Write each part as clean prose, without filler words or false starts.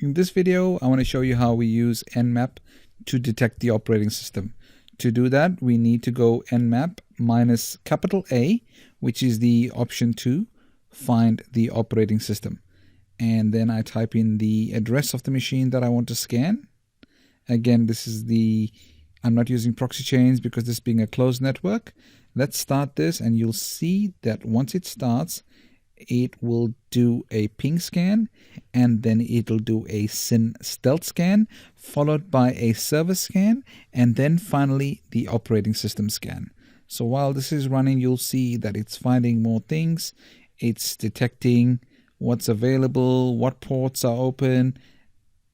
In this video, I want to show you how we use Nmap to detect the operating system. To do that, we need to go Nmap minus capital A, which is the option to find the operating system. And then I type in the address of the machine that I want to scan. Again, I'm not using proxy chains because this being a closed network. Let's start this and you'll see that once it starts, it will do a ping scan and then it'll do a SYN stealth scan followed by a server scan and then finally the operating system scan. So while this is running, you'll see that it's finding more things. It's detecting what's available, what ports are open,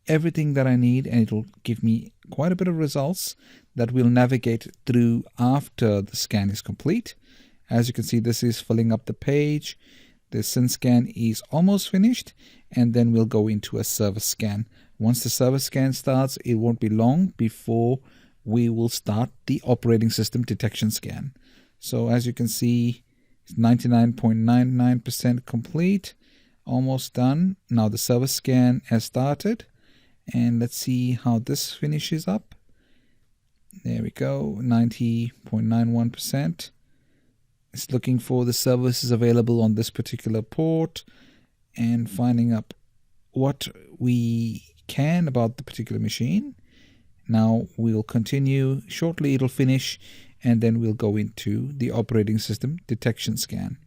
everything that I need, and it'll give me quite a bit of results that we'll navigate through after the scan is complete. As you can see, this is filling up the page. The SYN scan is almost finished, and then we'll go into a server scan. Once the server scan starts, it won't be long before we will start the operating system detection scan. So as you can see, it's 99.99% complete, almost done. Now the server scan has started, and let's see how this finishes up. There we go, 90.91%. It's looking for the services available on this particular port and finding up what we can about the particular machine. Now we'll continue. Shortly it'll finish and then we'll go into the operating system detection scan.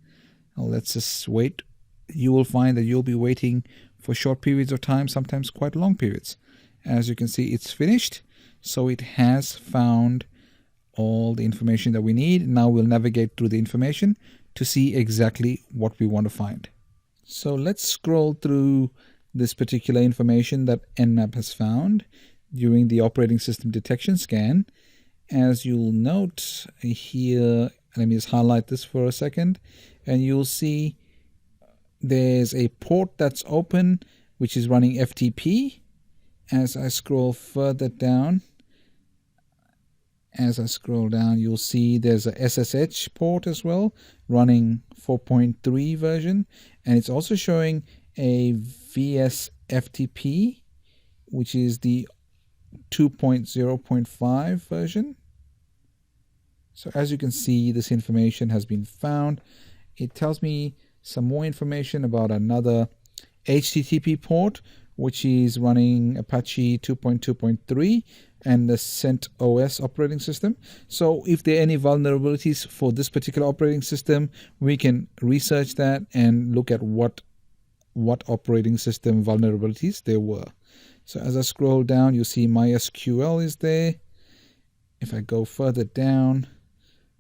Now let's just wait. You will find that you'll be waiting for short periods of time, sometimes quite long periods. As you can see, it's finished. So it has found all the information that we need. Now we'll navigate through the information to see exactly what we want to find. So let's scroll through this particular information that Nmap has found during the operating system detection scan. As you'll note here, let me just highlight this for a second, and you'll see there's a port that's open which is running FTP. As I scroll further down, you'll see there's a SSH port as well, running 4.3 version, and it's also showing a VSFTP, which is the 2.0.5 version. So as you can see, this information has been found. It tells me some more information about another HTTP port, which is running Apache 2.2.3 and the CentOS OS operating system. So if there are any vulnerabilities for this particular operating system, we can research that and look at what operating system vulnerabilities there were. So as I scroll down, you see MySQL is there. If I go further down,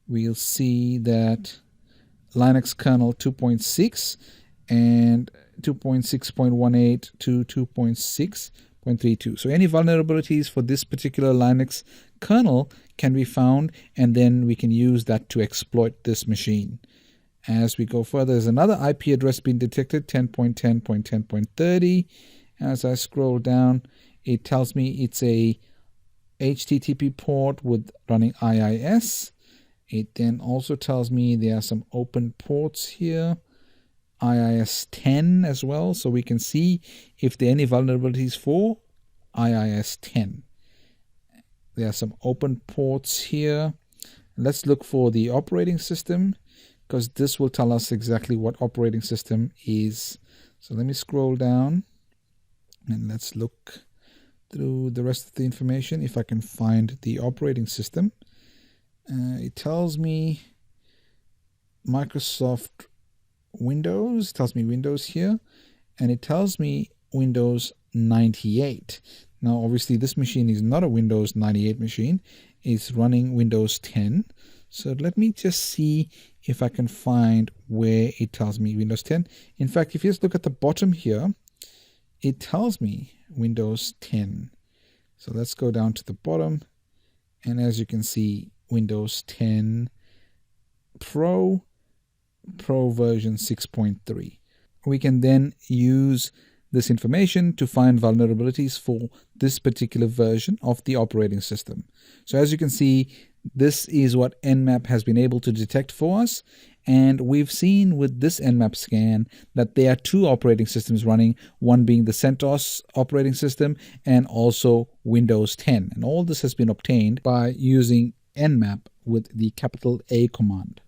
we'll see that Linux kernel 2.6 and 2.6.18 to 2.6.32. So any vulnerabilities for this particular Linux kernel can be found, and then we can use that to exploit this machine. As we go further, there's another IP address being detected, 10.10.10.30. As I scroll down, it tells me it's a HTTP port with running IIS. It then also tells me there are some open ports here, IIS 10 as well, so we can see if there are any vulnerabilities for IIS 10. There are some open ports here. Let's look for the operating system, because this will tell us exactly what operating system is. So let me scroll down and let's look through the rest of the information if I can find the operating system. It tells me Microsoft Windows, tells me Windows here, and it tells me Windows 98. Now obviously this machine is not a Windows 98 machine, it's running Windows 10. So let me just see if I can find where it tells me Windows 10. In fact, if you just look at the bottom here, it tells me Windows 10. So let's go down to the bottom, and as you can see, Windows 10 Pro version 6.3. We can then use this information to find vulnerabilities for this particular version of the operating system. So as you can see, this is what Nmap has been able to detect for us, And we've seen with this Nmap scan that there are two operating systems running, one being the CentOS operating system and also Windows 10. And all this has been obtained by using Nmap with the capital A command.